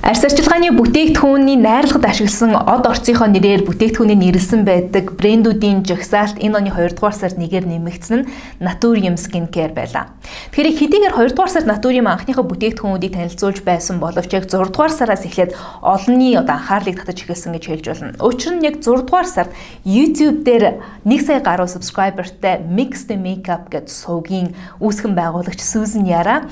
Арьс арчилгааны бүтээгдэхүүний найрлагад ашигласан од орцынхоо нэрээр бүтээгдэхүүний нэрлсэн байдаг брэндүүдийн жагсаалт энэ оны 2 дугаар сард нэгээр нэмэгдсэн нь Naturium Skincare байлаа. Тэгэхээр хэдийгээр 2 дугаар сард Naturium анхныхаа бүтээгдэхүүнүүдийг танилцуулж байсан боловч яг 6 дугаар сараас эхлээд олонний анхаарлыг татаж эхэлсэн гэж хэлж болно. Учир нь яг 6 дугаар сард YouTube дээр 1 сая гаруй сабскрайбертай Mix the Makeup гэдэг сувгийн үүсгэн байгуулагч Susan Yara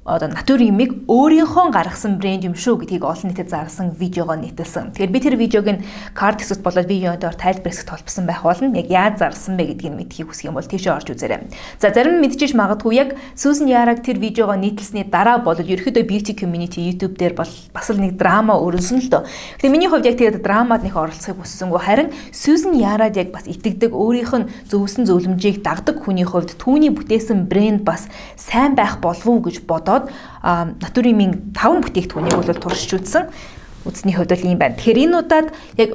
Naturium-ыг өөрийнхөө гаргасан брэнд юм шүү гэдгийг олон нийтэд зарласан видеогоо нийтэлсэн. Тэгэхээр би тэр видеог нь карт хэсэгт болоод видеодоор тайлбар хэсэгт толбсон байх болно. Яг яаж зарласан бэ гэдгийг мэдхийг хүсэх юм бол тийшээ орж үзээрэй. За зарим нь мэдчихэж магадгүй яг Susan Yara-г тэр видеогоо нийтэлсний дараа болоод ерөөхдөө beauty community YouTube дээр бас л нэг драма өрнсөн л дөө. Гэтэ миний хувьд яг тэгээд драмад нэг оролцохыг хүссэнгүй. Харин Susan Yara-д яг бас итгэдэг өөрийнх нь зөвсөн зөвлөмжийг дагдаг хүний хувьд түүний бүтээсэн брэнд бас сайн байх болов уу гэж бодоод Naturium-ийн 5 бүтээгдэхүүнийг бол туршиж үзсэн. Үзсний хувьд бол ийм байна. Тэгэхээр энэ удаад яг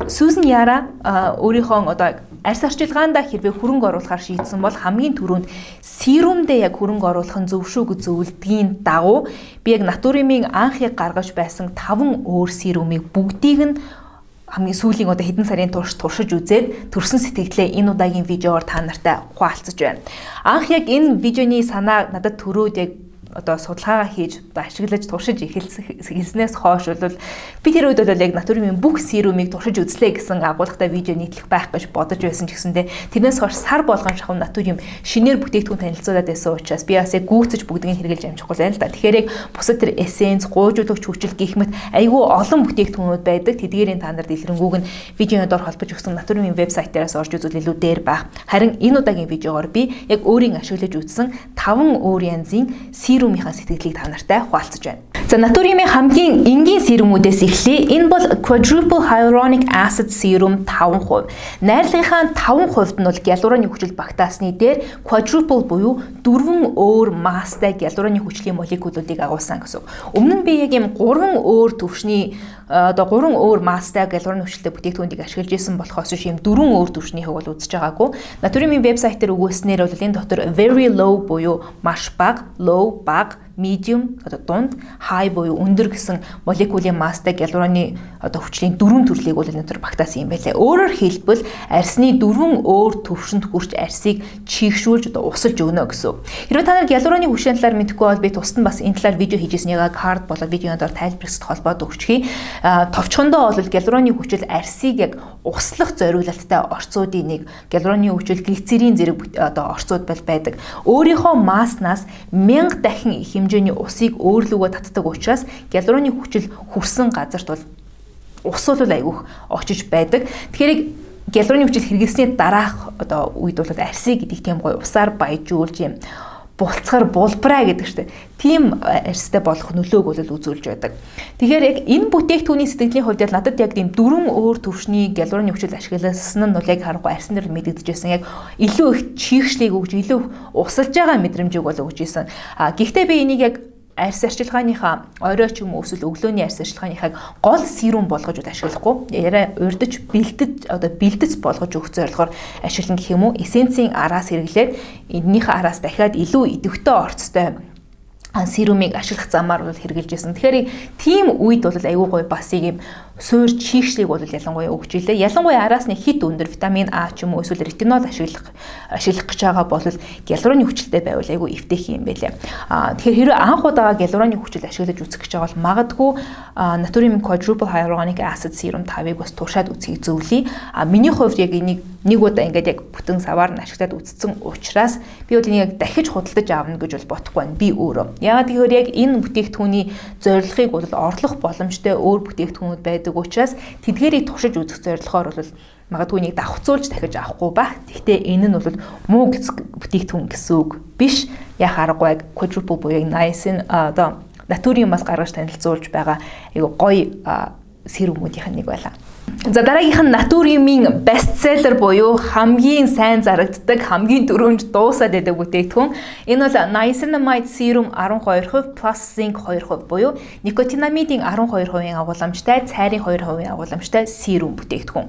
Susan Yara өөрийнхөө арьс арчилгаанд хэрвээ хөрөнгө оруулахар шийдсэн бол хамгийн түрүүнд серумдээ яг хөрөнгө оруулах нь зөв шүү гэж зөвлөдгийн дагуу би яг Naturium-ийн анхыг гаргаж байсан 5 өөр серумыг бүгдийг нь хамгийн сүүлийн хэдэн сарын турш туршиж үзээд төрсэн сэтгэлээ энэ удаагийн видеоор та нартай хуваалцаж байна. Анх яг энэ видеоны санаа надад төрөөд яг судалгаагаа хийж ашиглаж туршиж эхэлснээс хойш бол би тэр үед бол яг Naturium-ийн бүх серумыг туршиж үзлээ гэсэн агуулгатай видео нийтлэх байх гэж бодож байсан ч гэсэндээ тэрнээс хойш сар болгон шахав Naturium шинээр бүтээгдэхүүн танилцуулаад байсан учраас би бас яг гүйцэж бүгдийг хэрэгжилж амжихгүй байна л да. Тэгэхээр яг бусад тэр эссенц, гуйжуулагч хүчил гэх мэт айгүй олон бүтээгдэхүүнүүд байдаг. Тэдгээрийн та нарт дэлгэрэнгүйг нь видеодоор холбож өгсөн Naturium-ийн вебсайтаас орж үзвэл илүү дээр байх. Харин энэ удаагийн видеогоор би яг өөрийн ашиглаж үзсэн 5 өөр янзын серумынхаа сэтгэлийг та нартай хуваалцаж байна. За Naturium-ийн хамгийн энгийн серумүүдээс эхлэе. Энэ бол Quadruple Hyaluronic Acid Serum 5%. Найрлагынхаа 5% нь бол гиалураны хүчил багтаасны дээр quadruple буюу 4 өөр масстай гиалураны хүчлийн молекулуудыг агуулсан гэсэн. Өмнө нь би яг ийм 3 өөр төвшний 3 өөр масстай гиалураны хүчилтэй бүтээгдэхүүнийг ашиглаж исэн болохоос биш ийм 4 өөр төвшнийхийг бол үзэж байгаагүй. Naturium-ийн вебсайт дээр өгүүлснээр бол энэ дотор very low буюу маш бага, low бага, medium дунд, high буюу өндөр гэсэн молекулын масстай гиалураны хүчлийн 4 төрлийг бол энэ төр багтаасан юм байлаа. Өөрөөр хэлбэл арьсны 4 өөр төвшөнд хүрч арьсыг чийгшүүлж усалж өгнө гэсэн. Хэрвээ та нар гиалураны хүчийн талаар мэдэхгүй бол би тусад нь бас энэ талаар видео хийжсэнийг карт болоод видеодоор тайлбарсад холбоод өгчихье. Товчхондоо бол гиалураны хүчил арьсыг яг услах зориулалттай орцуудын нэг гиалураны хүчил глицерин зэрэг орцууд байдаг. Өөрийнхөө масснаас 1000 дахин их хэмжээний усыг өөрлөгөө татдаг учраас гиалураны хүчил хүрсэн газарт бол ус бол айгүйх очиж байдаг. Тэгэхээр гиалураны хүчил хэрэглэсний дараах үед бол арьсыг гэдэг тийм гоё усаар баяжуулж юм булцгаар булбраа гэдэг штэ. Тийм арьстай болох нөлөөг бол үзүүлж байдаг. Тэгэхээр яг энэ бүтээгдэхүүний сэтгэлийн хувьд надад яг тийм 4 өөр төвшний гиалураны хүчил ашигласан нь бол яг харахгүй арьсан дээр мэдэгдэжсэн. Яг илүү их чийгшлийг өгж, илүү усалж байгаа мэдрэмжийг бол өгж исэн. Гэхдээ би энийг яг арьс арчилгааныхаа орой ч юм уу эсвэл өглөөний арьс арчилгааныхаа гол серум болгож ашиглахгүй. Яриа урдж бэлдэц болгож өгөх зорилгоор ашиглан гэх юм уу. Эссенцийн араас хэрэглээд энэнийхээ араас дахиад илүү идэвхтэй орцтой серумыг ашиглах замаар бол хэрэгжилж байсан. Тэгэхээр тийм үед бол аюу гой бас ийм суур чийгшлийг бол ялангуяа өгч илээ. Ялангуяа араасны хит өндөр витамин А ч юм уу эсвэл ретинол ашиглах гэж байгаа бол гиалураны хүчилтэй байвал аюу эвтээх юм байлаа. Тэгэхээр хэрэв анх удаага гиалураны хүчил ашиглаж үзэх гэж байгаа бол магадгүй Naturium Quadruple Hyaluronic Acid Serum 5-ыг бас туршаад үзхийг зөвлөе. Миний хувьд яг энийг нэг удаа ингээд яг бүтэн саваар нь ашиглаад үзсэн учраас би бол энийг дахиж худалдаж аавна гэж бол бодохгүй байна. Би өөрөө. Яагаад гэвэл яг энэ бүтээгдэхүүний зорилгыг бол орлох боломжтой өөр бүтээгдэхүүнүүд байдаг учраас тэдгээрийг туршиж үзэх зорилгоор бол магадгүй нэг давхцуулж дахиж авахгүй байх. Гэхдээ энэ нь бол муу бүтээгдэхүүн гэсэн үг биш. Яг аргагүй quadruple буюу niacin Naturium-аас гаргаж танилцуулж байгаа айгу гоё серумуудынх нь нэг байлаа. За дараагийнх нь натуриумын бестселлер буюу хамгийн сайн зарагддаг, хамгийн дөрөнд дуусаад байдаг бүтээгдэхүүн. Энэ бол niacinamide serum 12% plus zinc 2% буюу никотинамидын 12% агууламжтай, цайрын 2% агууламжтай serum бүтээгдэхүүн.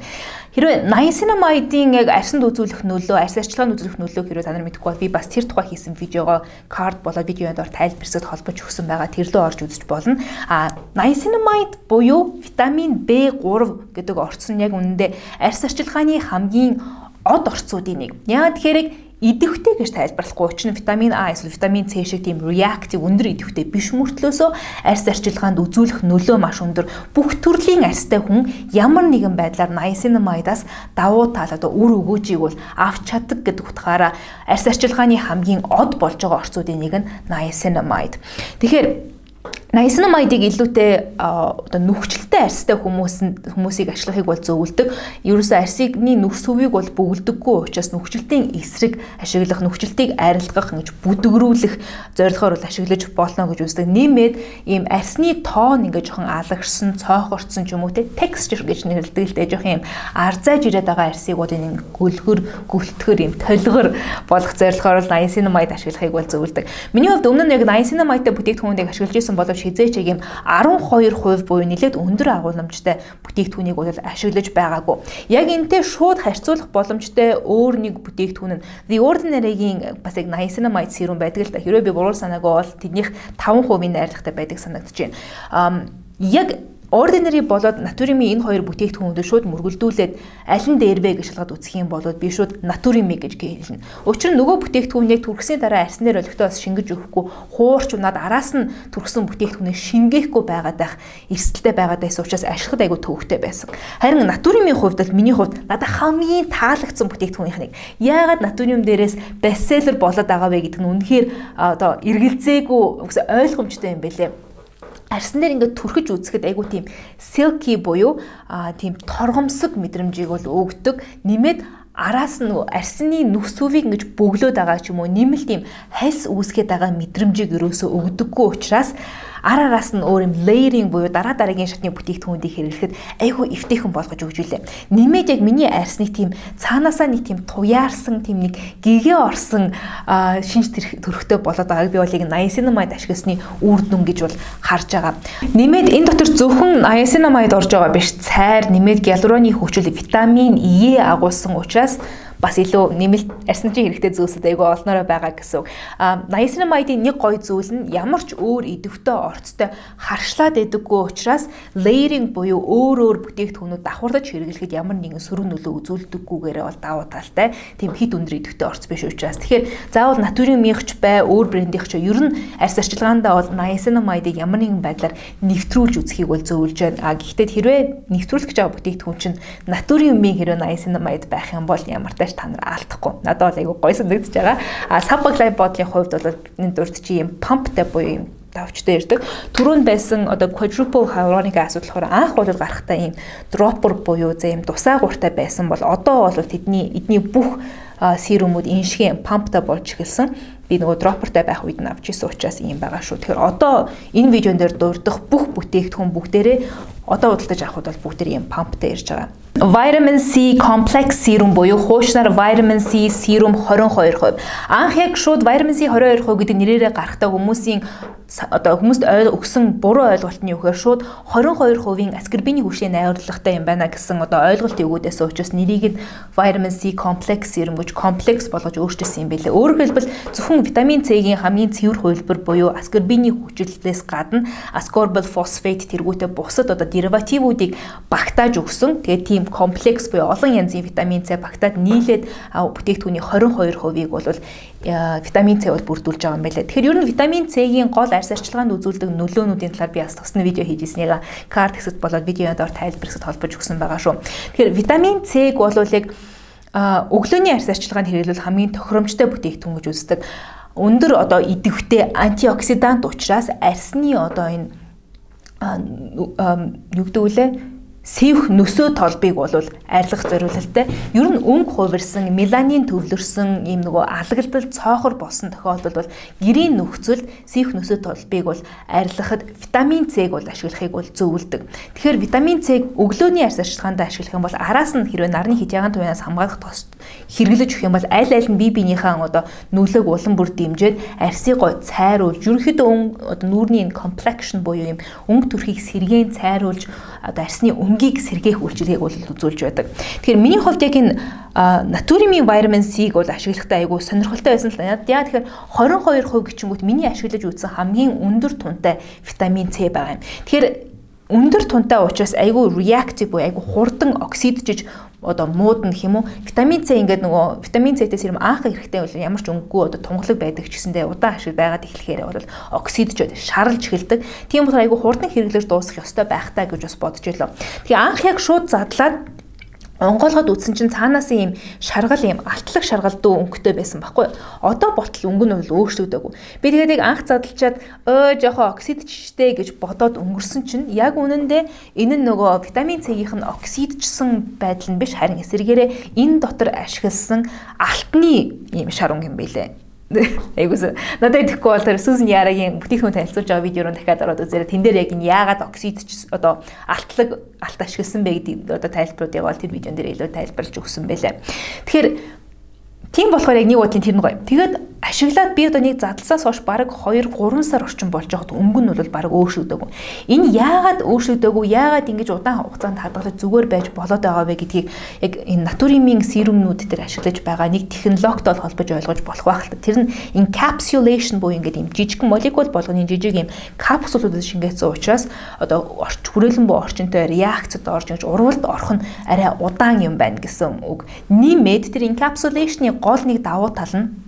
Хэрвээ niacinamide-ийн яг арсанд үзүүлэх нөлөө, арс арчилгаанд үзүүлэх нөлөө хэрвээ та нар мэдгүй бол би бас тэр тухай хийсэн видеого карт болоод видеонд ор тайлбарсад холбож өгсөн байгаа. Тэр лөө орж үзэж болно. Niacinamide буюу витамин B3 гэдэг орц нь яг үнэндээ арс арчилгааны хамгийн од орцуудын нэг. Яагаад тэгэхээр идэвхтэй гэж тайлбарлахгүй. Учир нь витамин А эсвэл витамин С шиг тийм реактив өндөр идэвхтэй биш мөртлөөсөө арс арчилгаанд үзүүлэх нөлөө маш өндөр. Бүх төрлийн арстай хүн ямар нэгэн байдлаар niacinamide-аас давуу тал одоо үр өгөөжийг бол авч чаддаг гэдэг утгаараа арс арчилгааны хамгийн од болж байгаа орцуудын нэг нь niacinamide. Тэгэхээр niacinamide-ийг илүүтэй одоо нүхчлэлтэй арстай хүмүүсийг ашиглахыг бол зөвлөдөг. Ерөөсөө арсны нүс хөвийг бол бөгөлдөггүй учраас нүхчлэлтийн эсрэг ашиглах, нүхчлэлтийг арилгах, ингэж бүдгрүүлэх зорилгоор бол ашиглаж болно гэж үздэг. Нэмээд ийм арсны тоон ингэж жоохон алагшсан, цоохорцсон ч юм уу те texture гэж нэрлэдэг л дээ жоохон ийм арзааж ирээд байгаа арсыг бол энэ гөлгөр, гөлтгөр ийм толгор болох зорилгоор бол niacinamide ашиглахыг бол зөвлөдөг. Миний хувьд өмнө нь яг niacinamide-тэй бүтээгдэхүүнийг ашиглаж исэн боловч хизээч яг юм 12% буюу нэлээд өндөр агуулмжтай бүтээгдэхүүнийг бол ашиглаж байгаагүй. Яг энэтэй шууд харьцуулах боломжтой өөр нэг бүтээгдэхүүн нь The Ordinary-гийн бас яг niacinamide serum байдаг л да. Хэрвээ би буруу санаагүй бол тэднийх 5% найрлагатай байдаг санагдаж байна. Яг Ordinary болоод натуриумын энэ хоёр бүтээгдэхүүнүүдийг шууд мөргөлдүүлээд аль нь дээрвэ гэж шалгаад үзэх юм бол би шууд натуриумыг гэж хэлнэ. Учир нь нөгөө бүтээгдэхүүнийг түрхсийн дараа арснаар олигтоос шингэж өгөхгүй хуурч унаад араас нь түрхсэн бүтээгдэхүүнээ шингээхгүй байгаад байх эрсдэлтэй байгаад байсан учраас ашиглахад айгүй төвөгтэй байсан. Харин натуриумын хувьд бол миний хувьд надад хамгийн таалагдсан бүтээгдэхүүнийх нэг. Яагаад натуриум дээрээс бестселлер болоод байгаа вэ гэдэг нь үнэхээр одоо эргэлзээгүй ойлгомжтой юм бэлээ. Арсан дээр ингээд түрхэж үзэхэд айгу тийм silky буюу тийм торгомсог мэдрэмжийг бол өгдөг. Нэмээд араас нь арсны нүс сүвийг ингэж бөглөөд байгаа ч юм уу нэмэлт тийм хальс үүсгээд байгаа мэдрэмжийг өрөөсөө өгдөггүй учраас араас нь өөр юм layering буюу дараа дараагийн шатны бүтээгдэхүүнийг хэрэглэхэд айгүй эвтэйхэн болгож өгч үлээ. Нэмээд яг миний арсныг тийм цаанаасаа нэг тийм туяарсан тийм нэг гэгээ орсон шинж төрхтэй болоод байгааг би бол яг niacinamide ашигласны үр дүн гэж бол харж байгаа. Нэмээд энэ дотор зөвхөн niacinamide орж байгаа биш, цайр, нэмээд гиалуроны хүчил витамин Е агуулсан учраас бас илүү нэмэлт арсны хэрэгтэй зүйлсүүд айгүй олноороо байгаа гэсэн үг. Niacinamide-ийн нэг гоё зүйл нь ямар ч өөр идэвхтэй орцтой харшлаад байдаггүй учраас layering буюу өөр бүтээгдэхүүнүүд давхарлаж хэрэглэхэд ямар нэгэн сөрөг нөлөө үзүүлдэггүйгээр бол давуу талтай. Тийм хит өндөр идэвхтэй орц биш учраас. Тэгэхээр заавал натуриумынхч бай, өөр брендийнх ч ер нь арс арчилгаандаа бол niacinamide-ийг ямар нэгэн байдлаар нэвтрүүлж үзхийг бол зөвлөж байна. Гэхдээ хэрвээ нэвтрүүлэх гэж байгаа бүтээгдэхүүн чинь натуриумын хэрэг niacinamide байх юм бол ямар та нар алдахгүй. Надад бол айгүй гоё санагдаж байгаа. Subway Life бодлын хувьд бол энэ дурд чи юм памптай буюу юм давчтай ирдэг. Түрүүнд байсан одоо quadruple hyaluronic acid болохоор анх бол гарахтаа ийм dropper буюу ийм дусаа гуртай байсан бол одоо бол эдний бүх серумууд энэ шиг памптай болж эхэлсэн. Би нөгөө dropperтай байх үед нь авч ирсэн учраас ийм байгаа шүү. Тэгэхээр одоо энэ видеон дээр дурдах бүх бүтээгдэхүүн бүгдээрээ одоо худалдаж авахд бол бүгдээр ийм памптай ирж байгаа. Vitamin C complex serum буюу хуучнаар Vitamin C serum 22%. Анх яг шууд Vitamin C 22% гэдэг нэрээрээ гарахтаа хүмүүсийн одоо хүмүүст өгсөн буруу ойлголтны үгээр шууд 22%-ийн аскорбины хүчний найруулгатай юм байна гэсэн одоо ойлголт өгөөдөөс учраас нэрийг нь Vitamin C complex serum гэж комплекс болгож өөрчилсөн юм байлээ. Өөрөөр хэлбэл зөвхөн витамин C-ийн хамгийн цэвэр хувилбар буюу аскорбины хүчлэлээс гадна ascorbyl phosphate тэргүүтээ бусад одоо деривативуудыг багтааж өгсөн. Тэгээд тийм комплекс буюу олон янзын витамин C багтаад нийлээд бүтээгдэхүүний 22%-ийг бол витамин C бол бүрдүүлж байгаа юм байлээ. Тэгэхээр ер нь витамин C-ийн гол арс арчилгаанд үзүүлдэг нөлөөнүүдийн талаар би бас тусна видео хийж ирснийг карт хэсэгт болоод видеонд ор тайлбарсад холбож өгсөн байгаа шүү. Тэгэхээр витамин C-г бол яг өглөөний арс арчилгаанд хэрэглүүл хамгийн тохиромжтой бүтээгдэхүүн гэж үздэг. Өндөр одоо идэвхтэй антиоксидант учраас арсны одоо энэ юу гэдэг вэ? сэвх нөсөө толбыг бол арилгах зориулалтай. Ер нь өнгө хувирсан, меланин төвлөрсөн ийм нөгөө алгадал цоохор болсон тохиолдолд бол гэрийн нөхцөлд сэвх нөсөө толбыг бол арилгахад витамин С-г бол ашиглахыг бол зөвлөдөг. Тэгэхээр витамин С-г өглөөний арьс арчилгаанд ашиглах юм бол араас нь хэрвээ нарны хитяган туянаас хамгаалах хэрэглэж өгөх юм бол аль аль нь бие биенийхээ одоо нөлөөг улам бүр дэмжиж арьсыг гой цайруулж ерөнхийдөө одоо нүүрний complexion буюу юм өнгө төрхийг сэргээн цайруулж одоо арьсны өнгийг сэргээх үйлчилгээг бол үзүүлж байдаг. Тэгэхээр миний хувьд яг энэ натуримын витамин С-г бол ашиглахтай айгүй сонирхолтой байсан л да. Яа тэгэхээр 22% гिचингүүт миний ашиглаж үзсэн хамгийн өндөр тунтай витамин С байгаа юм. Тэгэхээр өндөр тунтай учраас айгүй реактив буюу айгүй хурдан оксиджиж одоо муудна гэх юм уу. Витамин С ингээд нөгөө витамин С-ээс юм анх хэрэгтэй бол ямар ч өнгөгүй одоо тунгалаг байдаг ч гэсэндээ удаан ашиг байгаад эхлэхээр бол оксиджээд шарлж эхэлдэг. Тийм болохоор айгүй хурдан хэрэглэж дуусгах ёстой байхтаа гэж бас бодож байлаа. Тэгээ анх яг шууд задлаад онгойлгоод үтсэн чинь цаанаас ийм шаргал ийм алтлаг шаргал дүү өнгөтэй байсан байхгүй. Одоо болтол өнгө нь бол өөрчлөгдөөгүй. Би тэгээд яг анх задлчаад жоохон оксидчтэй гэж бодоод өнгөрсөн чинь яг үнэндээ энэ нь нөгөө витамин С-ийнх нь оксидчсан байдал нь биш харин эсрэгээрээ энэ дотор ашигласан алтны ийм шар өнгө юм байлээ. Айгуус надад идэхгүй бол тэр Сүүзэн Ярагийн бүтээгдэхүүн танилцуулж байгаа видеороо дахиад ороод үзээрэй. Тэн дээр яг энэ яагаад оксид одоо алт ашигласан бэ гэдэг одоо тайлбаруудыг бол тэр видеон дээр илүү тайлбарлаж өгсөн байлаа. Тэгэхээр тийм болохоор яг нэг бодлын тэр нь гоё. Тэгээд ашиглаад би одоо нэг задлсаас хойш бараг 2-3 сар орчим болж байхад өнгө нь бол бараг өөрчлөгдөөгүй. Энэ яагаад өөрчлөгдөөгүй? Яагаад ингэж удаан хугацаанд хадгалж зүгээр байж болоод байгаа вэ гэдгийг яг энэ натуримын серумнууд дээр ашиглаж байгаа нэг технологитой холбож ойлгож болох байх л та. Тэр нь encapsulation буюу ингээд юм жижиг молекул болгоны жижиг юм капсулуудад шингээсэн учраас одоо хүрээлэн буй орчинтой реакцид орж ингэж урвалд орох нь арай удаан юм байна гэсэн үг. Нэмээд тэр encapsulation-ы гол нэг давуу тал нь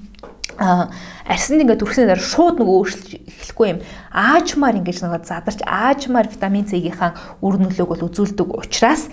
арьсанд ингээд түрхсний дараа шууд нөгөө өөрчлөж эхлэхгүй юм. Аажмаар ингэж нөгөө задарч аажмаар витамин С-ийнхаа үр нөлөөг бол үзүүлдэг учраас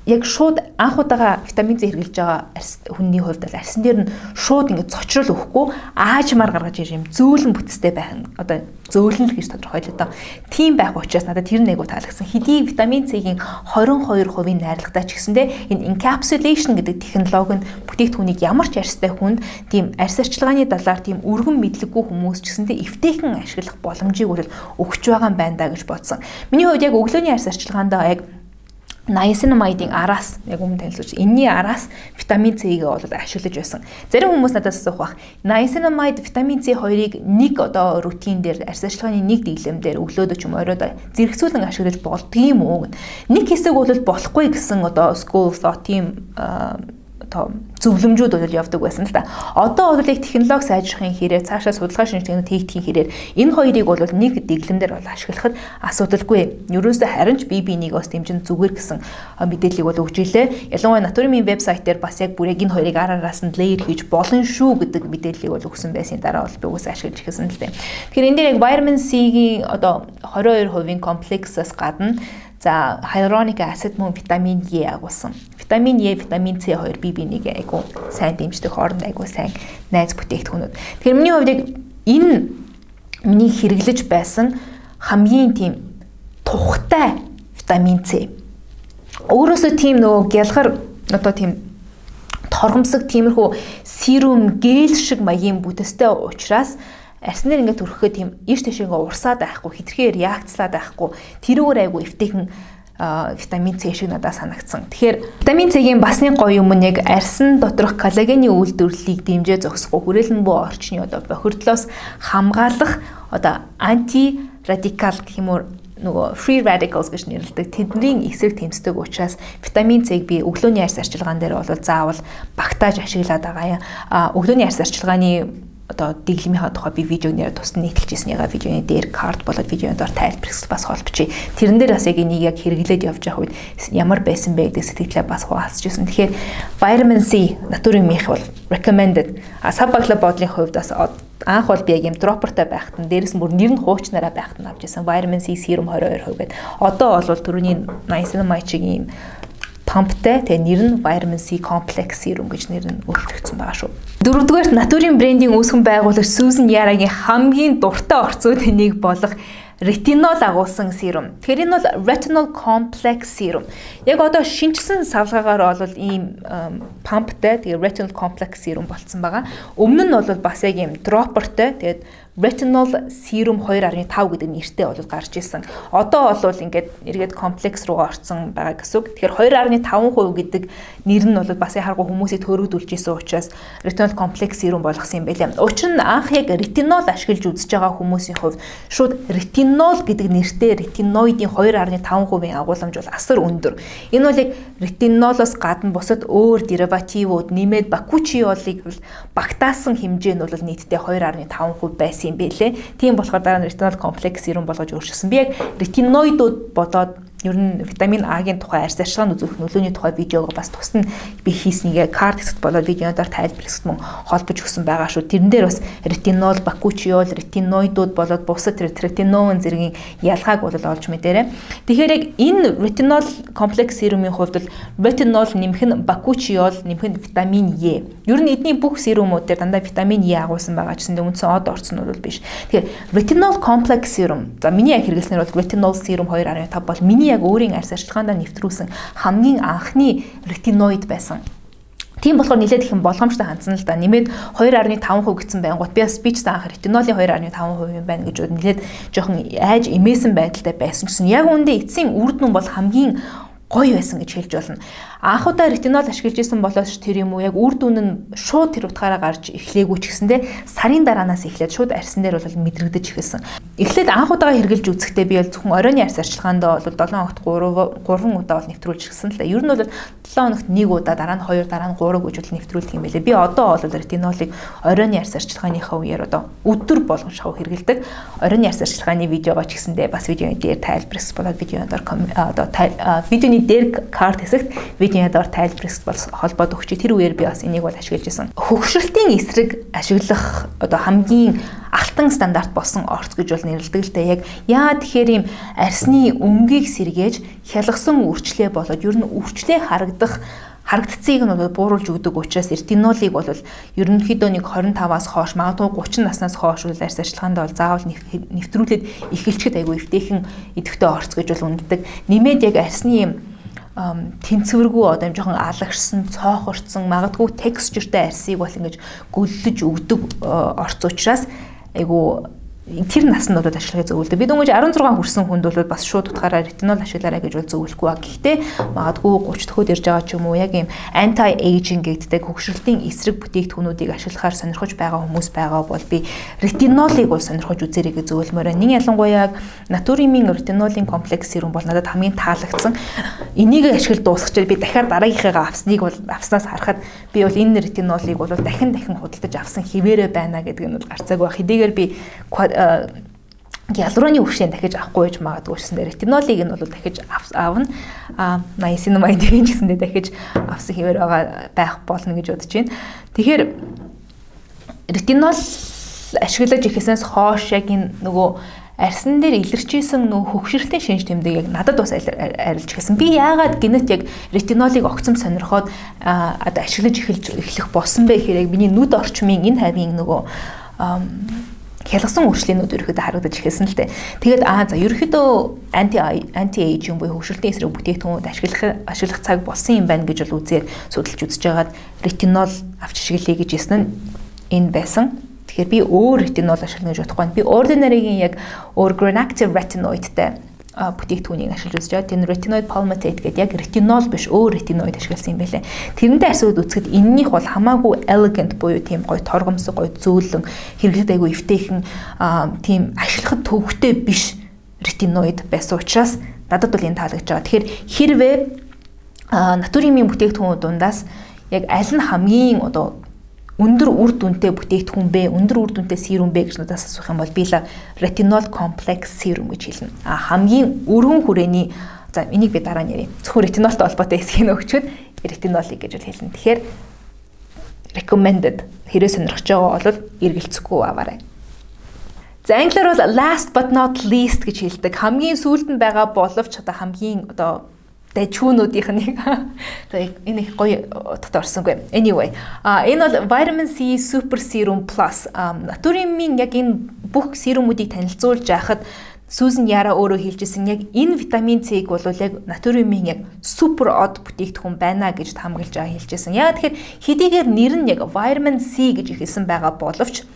яг шууд анх удаага витамин С хэрэглэж байгаа хүний хувьд бол арьсан дээр нь шууд ингээд цочрол өгөхгүй аажмаар гаргаж ирж юм зөөлөн бүтцтэй байх нь одоо зөөлөн л гэж тодорхойлоо доо. Тийм байх учраас надад тэр нэг таалагдсан. Хэдий витамин С-ийн 22% найрлагатай ч гэсэндээ энэ encapsulation гэдэг технологи нь бүтээгдэхүүнийг ямар ч арьстай хүнд тийм арьс арчилгааны далаар тийм өргөн мэдлэггүй хүмүүс ч гэсэндээ эвтэйхэн ашиглах боломжийг бол өгч байгаа юм байна да гэж бодсон. Миний хувьд яг өглөөний арьс арчилгаанд яг niacinamide-ийн араас яг өмнө танилцуулж энэний араас витамин С-ийг бол ашиглаж байсан. Зарим хүмүүс надад асуух бах. Niacinamide витамин С 2-ыг нэг одоо рутин дээр арьс арчилгааны нэг дэглэм дээр өглөөдөө ч юм оройдоо зэрэгцүүлэн ашиглаж болдгийм үү? Нэг хэсэг бол болохгүй гэсэн одоо school of thought тийм зөвлөмжүүд бол явдаг байсан л та. Одоо бол яг технологи сайжрахын хэрээр цаашаа судалгаа шинжилгээнд хийгдэхин хэрээр энэ хоёрыг бол нэг дэглэмдэр бол ашиглахад асуудалгүй. Ерөөсөө харин ч бие биенийг бас дэмжин зүгээр гэсэн мэдээллийг бол өгж илээ. Ялангуяа натуримын вебсайт дээр бас яг бүр яг энэ хоёрыг араас нь лейер хийж болно шүү гэдэг мэдээллийг бол өгсөн байсан дараа бол би үгүйс ашиглаж эхэлсэн л дээ. Тэгэхээр энэ дээр яг vitamin C-ийн одоо 22% комплексээс гадна за hyaluronic acid мөн витамин Е агуулсан. Витамин Е, витамин С 2 бие биенийг айгу сайн дэмждэг хооронд айгу сайн найз бүтээгдэхүүнүүд. Тэгэхээр миний хувьд яг энэ миний хэрэглэж байсан хамгийн тийм тухтай витамин С. Өөрөөсөө тийм нөгөө гялгар одоо тийм торгомсог тиймэрхүү серум гел шиг маягийн бүтэстэй учраас арьснаар ингээд төрөхөд тийм ийш тийш ингээд урсаад байхгүй хитрхээ реакцлаад байхгүй тэрүүгээр айгу эвтэйхэн витамин С шиг надад санагдсан. Тэгэхээр витамин С-ийн бас нэг гоё юм нь яг арьсан доторх коллагены үйлдвэрлэлийг дэмжиж зогсохгүй хүрээлэн буй орчны одоо бохирдлоос хамгаалах одоо анти радикал гэх юм уу нөгөө free radicals гэж нэрлэдэг тэдний эсрэг тэмцдэг учраас витамин С-ийг би өглөөний арьс арчилгаан дээр бол заавал багтааж ашиглаад байгаа юм. Өглөөний арьс арчилгааны одоо дэглэмийнхаа тухай би видеонээр тусна нийтэлжсэн яга видеоны дээр карт болоод видеонд ор тайлбарлах бас холбочих. Тэрэн дээр бас яг энийг яг хэрэглээд явж байгаа үед ямар байсан бэ гэдэг сэтгэлээ бас хуваалцажсэн. Тэгэхээр vitamin C натуримынх бол recommended. Саббагла бодлын хувьд бас анх бол би яг юм дроппертай байхад нь дээрээс нь бүр нэр нь хуучнараа байхад нь авч ирсэн vitamin C serum 22% гэдэг. Одоо бол түрүүний niacinamide-ийн памптай тэгээ нэр нь vitamin C complex serum гэж нэр нь өөрчлөгдсөн байгаа шүү. Дөрөвдүгээр натурын брендийн үүсгэн байгуулагч Сүүзэн Ярагийн хамгийн дуртай орцуудын нэг болох ретинол агуулсан серум. Тэгэхээр энэ бол retinol complex serum. Яг одоо шинжсэн савлгаагаар бол ийм памптай тэгээ retinol complex serum болцсон байгаа. Өмнө нь бол бас яг ийм dropperтэй тэгээд retinol serum 2.5 гэдэг нэртэй бол гарч ирсэн. Одоо бол ингээд эргээд комплекс руу орсон байгаа гэсэн үг. Тэгэхээр 2.5% гэдэг нэр нь бол бас яхаггүй хүмүүсийг төрөгдүүлж исэн учраас retinol complex serum болгосон юм байлаа. Учир нь анх яг ретинол ашиглаж үзэж байгаа хүмүүсийн хувьд шууд ретинол гэдэг нэртэй ретиноидын 2.5% агууламж бол асар өндөр. Энэ бол яг ретинолоос гадна бусад өөр деривативууд нэмээд бакучиолыг бол багтаасан хэмжээ нь бол нийтдээ 2.5% байсан юм байлээ. Тийм болохоор дараа нь retinol complex serum болгож өөрчилсөн. Би яг ретиноидууд болоод ер нь витамин А-гийн тухай арьс арчилгааны үзүүлэх нөлөөний тухай видеог бас тусна би хийснийг карт хэсэгт болоод видеоноор тайлбар хэсэгт мөн холбож өгсөн байгаа шүү. Тэрэн дээр бас ретинол, бакучиол, ретиноидууд болоод бусад ретинон зэргийн ялгааг бол олж мэдээрэй. Тэгэхээр яг энэ retinol complex serum-ийн хувьд л ретинол нэмэх нь бакучиол нэмэх нь витамин Е. Ер нь эдний бүх серумууд дээр дандаа витамин Е агуулсан байгаа ч гэсэн үндсэн од орсон нь бол биш. Тэгэхээр retinol complex serum. За миний яг хэрэглэснээр бол retinol serum 2.5 бол миний яг өөрийн арьс арчилгаанд нэвтрүүлсэн хамгийн анхны ретиноид байсан. Тийм болохоор нэлээд их болгоомжтой хандсан л да. Нэмээд 2.5% гэсэн байнгут би спичтэй анх ретинолийн 2.5% юм байна гэж нэлээд жоохон айж эмээсэн байдалтай байсан гэсэн. Яг үүндээ эцсийн үр дүн бол хамгийн гоё байсан гэж хэлж болно. Анх удаа ретинол ашиглаж исэн болооч тэр юм уу яг үр дүн нь шууд тэр утгаараа гарч эхлэегүй ч гэсэндээ сарын дараанаас эхлээд шууд арьсан дээр бол мэдрэгдэж эхэлсэн. Эхлээд анх удаага хэрглэж үзэхдээ би бол зөвхөн оройн арьс арчилгаанд бол 7 хоногт 3 удаа бол нэвтрүүлж гисэн л да. Ер нь бол 7 хоногт 1 удаа дараа нь 2 дараа нь 3 гэж бол нэвтрүүлдэг юм байлээ. Би одоо бол ретинолыг оройн арьс арчилгааныхаа үеэр одоо өдөр болгон шахав хэргэлдэг. Оройн арьс арчилгааны видеогоо ч гэсэндээ бас видеоны дээр тайлбарс болоод видеоноор одоо видеоны дээр карт хэсэгт видеоноор тайлбарс бол холбоод өгч. Тэр үеэр би бас энийг бол ашиглаж байсан. Хөгшрөлтийн эсрэг ашиглах одоо хамгийн алтан стандарт болсон орц гэж бол нэрлэдэг л дээ. Яг яа тэгэхээр ийм арьсны өнгийг сэргээж хялгасан үрчлээ болоод ер нь үрчлээ харагдцыг нь бол бууруулж өгдөг учраас ретинолыг бол ерөнхийдөө нэг 25-аас хойш магадгүй 30 наснаас хойш үл арьс арчилгаанд бол заавал нэвтрүүлээд эхэлчихэд айгүй эвтэйхэн идэвхтэй орц гэж бол үнддэг. Нэмээд яг арьсны тэнцвэргүй одоо юм жоохон алагшсан, цоохорцсон, магадгүй текстуртэй арьсыг бол ингэж гөллөж өгдөг орц учраас айгүй тэр наснд бол ашиглахыг зөвлөдөг. Бид өнгөж 16 хүрсэн хүнд бол бас шууд утгаараа ретинол ашиглаарай гэж бол зөвлөхгүй ба. Гэхдээ магадгүй 30 дөхөд ирж байгаа ч юм уу яг юм anti-aging гэдэг хөгшрөлтийн эсрэг бүтээгдэхүүнүүдийг ашиглахаар сонирхож байгаа хүмүүс байгаа бол би ретинолыг бол сонирхож үзээрэй гэж зөвлөмөр. Нэг ялангуяа Naturium-ийн ретинолын комплекс серум бол надад хамгийн таалагдсан. Энийг ашиглаж дуусчихвал би дахиад дараагийнхаа авснаас харахад би бол энэ ретинолыг бол дахин худалдаж авсан хэвээрээ байна гэдэг нь бол гарцаагүй. Хэдийгээр би гиалуроны өвшин дахиж авахгүй байж магадгүй гэсэн дээр ретинолыг нь бол дахиж аавна. 89 гэсэндээ дахиж авсан хэвээр байгаа байх болно гэж бодож байна. Тэгэхээр ретинол ашиглаж ихэсээс хойш яг энэ нөгөө арьсан дээр илэрчээсэн нөгөө хөгшрөлтийн шинж тэмдэг яг надад бас арилж эхэлсэн. Би яагаад гинэт яг ретинолыг огцом сонирхоод ашиглаж эхлэх болсон бэ гэхээр яг миний нүд орчмын энэ хавийн нөгөө хялгасан үрчлээнүүд ерөөхдөө харагдаж эхэлсэн л дээ. Тэгээд за ерөөхдөө anti-aging буюу хөгшрөлтийн эсрэг бүтээгдэхүүнүүд ашиглах цаг болсон юм байна гэж бол үзээд судалж үзэж байгаад ретинол авч ашиглая гэж хэлсэн нь энэ байсан. Тэгэхээр би өөр ретинол ашиглана гэж бодохгүй. Би ordinary-гийн яг өөр granactive retinoidтэй бүтээгдэхүүнийг ашиглаж үзэж байгаа. Тэр retinoid palmitate гэдэг яг ретинол биш өөр ретиноид ашигласан юм байлаа. Тэрнтэй асуудал үзэхэд энэнийх бол хамаагүй elegant буюу тийм гоё торгомсог гоё зөөлөн хэрэглэхэд айгүй эвтэйхэн тийм ашиглахад төвөгтэй биш ретиноид байсан учраас надад бол энэ таалагдж байгаа. Тэгэхээр хэрвээ Naturium-ийн бүтээгдэхүүнүүд дундаас яг аль нь хамгийн одоо өндөр үр дүнтэй бүтээгдэхүүн бэ, өндөр үр дүнтэй серум бэ гэж надаас асуух юм бол би л retinol complex serum гэж хэлнэ. Хамгийн өргөн хүрээний за энийг би дараа нь ярив. Зөвхөн ретинолтой холбоотой хэсгийг өгчөөд ретинолыг гэж хэлнэ. Тэгэхээр recommended хэрэг сонирхож байгаа бол эргэлцэхгүй аваарай. За англиар бол last but not least гэж хэлдэг. Хамгийн сүүлд нь байгаа боловч одоо хамгийн одоо дэжүүнүүдийнх нь энэ их гоё утгатай орсонгүй. Anyway, энэ бол Vitamin C Super Serum Plus. Naturium-ийн яг энэ бүх серумуудыг танилцуулж яхад Сүүзэн Яра өөрөө хэлжсэн яг энэ витамин C-г бол яг натуриумын яг супер од бүтээгдэхүүн байна гэж хамгаалж байгаа хэлжсэн. Яг тэгэхээр хэдийгээр нэр нь яг vitamin C гэж хэлсэн байгаа боловч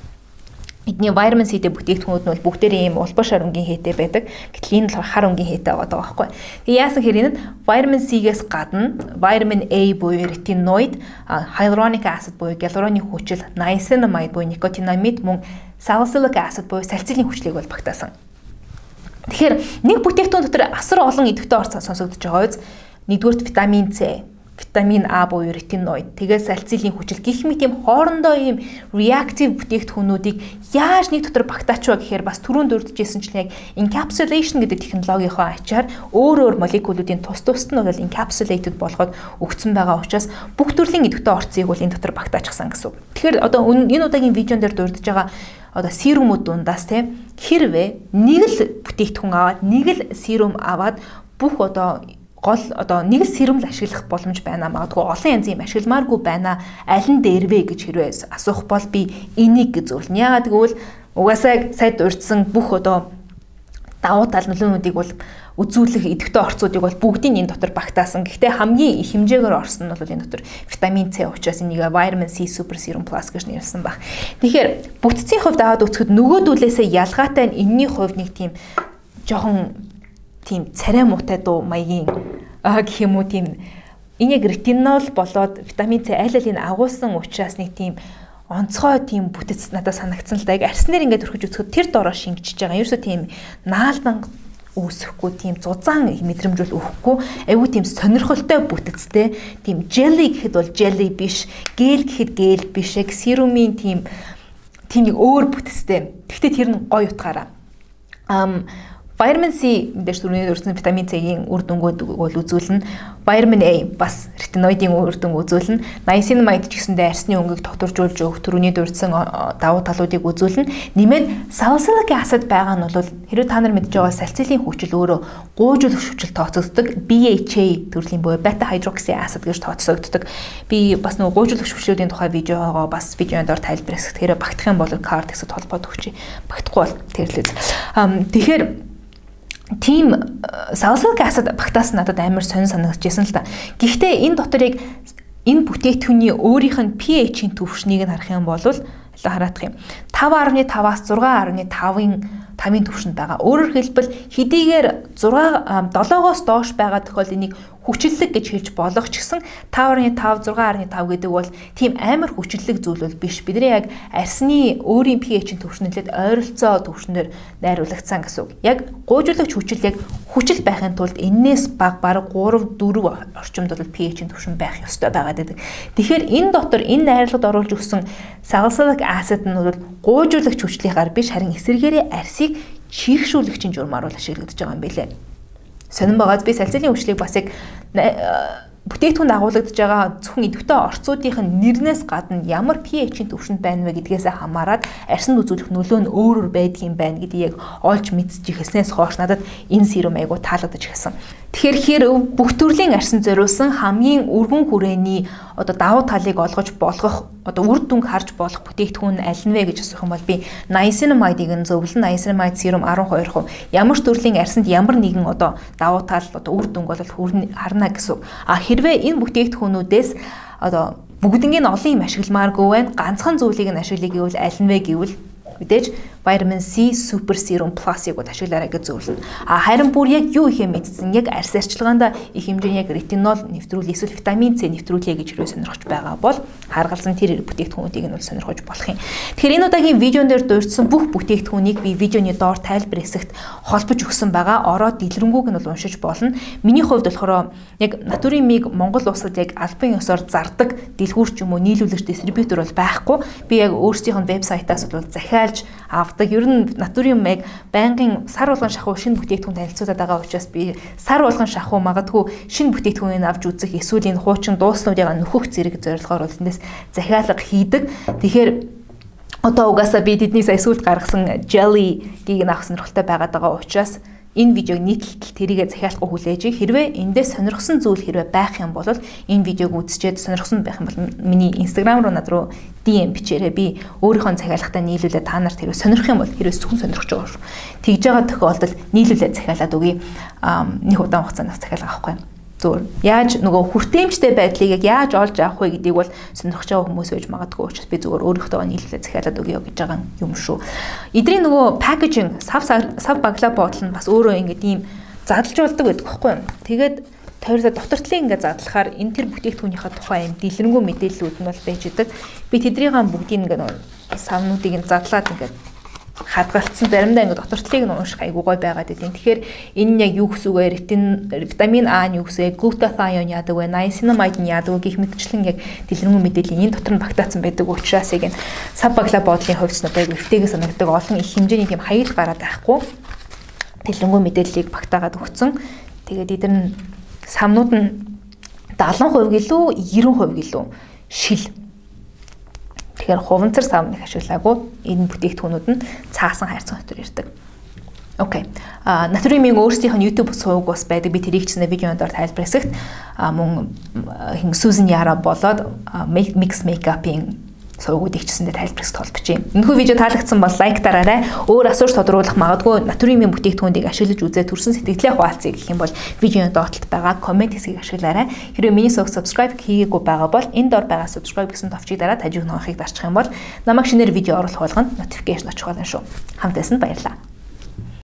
эдний vitamin C-тэй бүтээгдэхүүнүүд нь бол бүгдээрээ ийм улбар шар өнгийн хээтэй байдаг. Гэтэл энэ болохоор хар өнгийн хээтэй байгаа байхгүй. Тэгээ яасан хэрэг энэ vitamin C-гээс гадна vitamin A буюу ретиноид, hyaluronic acid буюу гиалуроны хүчил, niacinamide буюу никотинамид мөн salicylic acid буюу салцилын хүчлийг бол багтаасан. Тэгэхээр нэг бүтээгдэхүүн дотор асар олон идэвхтэй орц сонсогдож байгаа үз. Нэгдүгürt витамин C, витамин А буюу ретиноид, тэгээ салцилын хүчил гэх мэт ийм хоорондоо ийм reactive бүтээгдэхүүнүүдийг яаж нэг дотор багтаач вэ гэхээр бас түрүүнд дурджсэн чинь яг encapsulation гэдэг технологийнхоо ачаар өөр молекулуудын тус тусд нь бол encapsulated болгоод өгсөн байгаа учраас бүх төрлийн идэвхтэй орцыг бол энэ дотор багтаачихсан гэсэн үг. Тэгэхээр одоо энэ удаагийн видеон дээр дурдж байгаа одоо серумууд дундаас тийм хэрвээ нэг л бүтээгдэхүүн аваад нэг л серум аваад бүх одоо гол одоо нэг л серум л ашиглах боломж байна. Магадгүй олон янзын ашигламааргүй байна. Аль нь дээрвэ гэж хэрвээ асуух бол би энийг зөвлөн. Яагаад гэвэл угаасаа сая дурдсан бүх одоо давуу тал нөлөөнүүдийг бол үзүүлэх идэвхтэй орцуудыг бол бүгдийг энэ дотор багтаасан. Гэхдээ хамгийн их хэмжээгээр орсон нь бол энэ дотор витамин C учраас энийг vitamin C super serum plus гэж нэрлсэн баг. Тэгэхээр бүтцийн хувьд аваад үзэхэд нөгөөдүүлээсээ ялгаатай нь энэний хувьд нэг тийм жоохон тийм царай муутай дуу маягийн гэх юм уу тийм энэ яг ретинол болоод витамин C аль алийг агуулсан учраас нэг тийм онцгой тийм бүтэц надад санагдсан л да. Яг арснаар ингээд өрхөж үзэхэд тэр доороо шингэчихэж байгаа. Ерөөсөө тийм наалдан үүсэхгүй тийм зузаан мэдрэмж бол өгөхгүй айгүй тийм сонирхолтой бүтэцтэй тийм jelly гэхэд бол jelly биш, гэл гэхэд гэл биш, яг серумын тийм нэг өөр бүтэцтэй. Гэхдээ тэр нь гоё утгаараа vitamin C мэдээж түрүүний дурдсан витамин C-ийн үр дүнгууд бол үзүүлнэ. Vitamin A бас ретиноидын үр дүнг үзүүлнэ. Niacinamide ч гэсэндээ арсны өнгөийг тодоржуулж өгөх түрүүний дурдсан давуу талуудыг үзүүлнэ. Нэмээд salicylic acid байгаа нь бол хэрвээ та нар мэдж байгаа салцилын хүчил өөрөө гуйжуулах хүчил тооцогддог. BHA төрлийн буюу beta hydroxy acid гэж тооцогддог. Би бас нөгөө гуйжуулах хүчлүүдийн тухай видеогоо бас видеонд ор тайлбарлах. Тэгэхээр багтах юм бол card гэсэд холбоод өгчий. Багтахгүй бол тэрлээ. Тэгэхээр тийм salicylic acid багтаас надад амар сонир санагдчихсан л та. Гэхдээ энэ дотор яг энэ бүтээгдэхүүний өөрийнх нь pH-ийн түвшнийг нь харах юм бол хараадах юм. 5.5-аас 6.5-ын түвшинд байгаа. Өөрөөр хэлбэл хэдийгээр 7-оос доош байгаа тохиолдолд энийг хүчлэг гэж хэлж болох ч гэсэн 5.5, 6.5 гэдэг бол тийм амар хүчлэг зүйл бол биш. Бидний яг арсны өөрийн pH-ийн түвшнэлээд ойролцоо түвшнээр найруулагдсан гэсэн үг. Яг гуйжуулагч хүчил яг хүчил байхын тулд энээс баг бараг 3-4 орчимд бол pH-ийн түвшин байх ёстой байгаад байдаг. Тэгэхээр энэ дотор энэ найрлагад оруулж өгсөн salicylic acid нь бол гуйжуулагч хүчлийнхаар биш харин эсэргээрээ арсыг чийгшүүлэгчийн журмаар бол ашиглагдаж байгаа юм билээ. Сонин байгаад би салцилын хүчлийг бас яг бүтээгдэхүүн дагуулгадж байгаа зөвхөн идэвхтэй орцуудынх нь нэрнээс гадна ямар pH-ийн түвшинд байна вэ гэдгээс хамаарат арсанд үзүүлэх нөлөө нь өөр байдгийн байна гэдгийг яг олж мэдж ихснээс хойш надад энэ серум айгу таалагдаж ирсэн. Тэгэхээр бүх төрлийн арсан зориулсан хамгийн өргөн хүрээний одоо давуу талыг олгож болгох одоо үр дүнг харж болох бүтээгдэхүүн аль нь вэ гэж асуух юм бол би niacinamide-ийг нь зөвлөн. Niacinamide serum 12%. Ямар ч төрлийн арсанд ямар нэгэн одоо давуу тал одоо үр дүнг бол харна гэсэн. Хэрвээ энэ бүтээгдэхүүнүүдээс одоо бүгднийг нь олон юм ашигламааргүй байна. Ганцхан зүйлийг нь ашиглая гэвэл аль нь вэ гэвэл мэдээж vitamin C super serum plus-ыг ашиглаарай гэж зөвлөнө. Харин бүр яг юу их юм мэдсэн яг арс арчилгаанд их хэмжээний яг ретинол нэвтрүүлээ эсвэл витамин C нэвтрүүлээ гэж хэрвээ сонирхож байгаа бол харгалзан тэр бүтээгдэхүүнүүдийг нь бол сонирхож болох юм. Тэгэхээр энэ удаагийн видеон дээр дурдсан бүх бүтээгдэхүүнийг би видеоны доор тайлбар хэсэгт холбож өгсөн байгаа. Ороод дэлгэрэнгүйг нь бол уншиж болно. Миний хувьд болохоор яг натуриумыг Монгол улсад яг албан ёсоор зардаг дэлгүүрч юм уу нийлүүлэгч дистрибьютор бол байхгүй. Би яг өөрсдийнх нь вебсайтаас бол захиалж авдаг. Ер нь натуриум яг байнгын сар болгон шахуу шинэ бүтээгдэхүүн танилцуулаад байгаа учраас би сар болгон шахуу магадгүй шинэ бүтээгдэхүүнийг авч үзэх эсвэл энэ хуучин дууснуудыг нөхөх зэрэг зорилгоор бол эндээс захиалга хийдэг. Тэгэхээр одоо угаасаа би тэдний сая сүүлд гаргасан jelly-ийг авах сонирхолтой байгаад байгаа учраас энэ видеог нийтлэл тэрийгэ захиалахгүй хүлээж хэрвээ эндээс сонирхсан зүйл хэрвээ байх юм бол энэ видеог үзчихэд сонирхсон байх юм бол миний Instagram руу над руу DM бичээрэй. Би өөрийнхөө захиалгатаа нийлүүлээд та нарт хэрвээ сонирхох юм бол хэрвээ зөвхөн сонирхож байгаа шүү. Тэгж байгаа тохиолдолд нийлүүлээд захиалаад өгье. Нэг удаан хугацаанд захиалга авахгүй. Зүгээр. Яаж нөгөө хүртээмжтэй байдлыг яаж олж авах вэ гэдгийг бол сонирхож байгаа хүмүүс байж магадгүй учраас би зүгээр өөрийнхөө нийлүүлээд захиалаад өгье гэж байгаа юм шүү. Эдрийн нөгөө пакэжинг сав баглаа бодол нь бас өөрөө ингээд ийм задлж болдог байдаг байхгүй юу? Тэгээд тойролоо доктортлыг ингээд задлахаар энэ төр бүтээгдэхүүнийхээ тухай юм дэлгэрэнгүй мэдээллүүд нь бол байж идэг. Би тэднийг бүгдийг ингээд савнуудыг нь задлаад ингээд хадгалцсан заримдаа ингээд доктортлыг нь унших айгуу гой байгаад идэв. Тэгэхээр энэ нь яг юу гэсэн үг вэ? Витамин А нь юу гэсэн вэ? Глутатион яадаг вэ? Niacinamide нь яадаг вэ? Гэх мэтчлэн яг дэлгэрэнгүй мэдээллийн энэ дотор нь багтаацсан байдаг учраас яг энэ сав баглаа бодлын хувьд нь яг эвтэйгээ санагддаг олон их хэмжээний юм хаяг гараад байхгүй. Дэлгэрэнгүй мэдээллийг багтаагаад өгсөн. Тэгээд эдгээр нь самнууд нь 70% гэлүү 90% гэлүү шил. Тэгэхээр хуванцар савныг ашиглаагүй энэ бүтээгдэхүүнүүд нь цаасан хайрцаг дотор ирдэг. Окей. Натуримын өөрсдийнх нь YouTube сувг бас байдаг. Би тэрийг ч нэ видеонд тайлбар хэсэгт мөн Susan Yara болоод mix makeup-ийн сувгуудыг ч гэсэн тайлбарс толбож юм. Энэхүү видео таалагдсан бол лайк дараарай. Өөр асууж тодруулах магадгүй натуримын бүтээгдэхүүнийг ашиглаж үзээ төрсэн сэтгэлээ хуваалцъя гэх юм бол видеоны доотлолт байгаа комент хэсгийг ашиглаарай. Хэрвээ миний сувг subscribe хийгээгүй байгаа бол энэ доор байгаа subscribe гэсэн товчийг дараад хажууг нөхөхийг дарчих юм бол намайг шинээр видео оруулах болгоно notification очих болно шүү. Хамт байсан баярлалаа.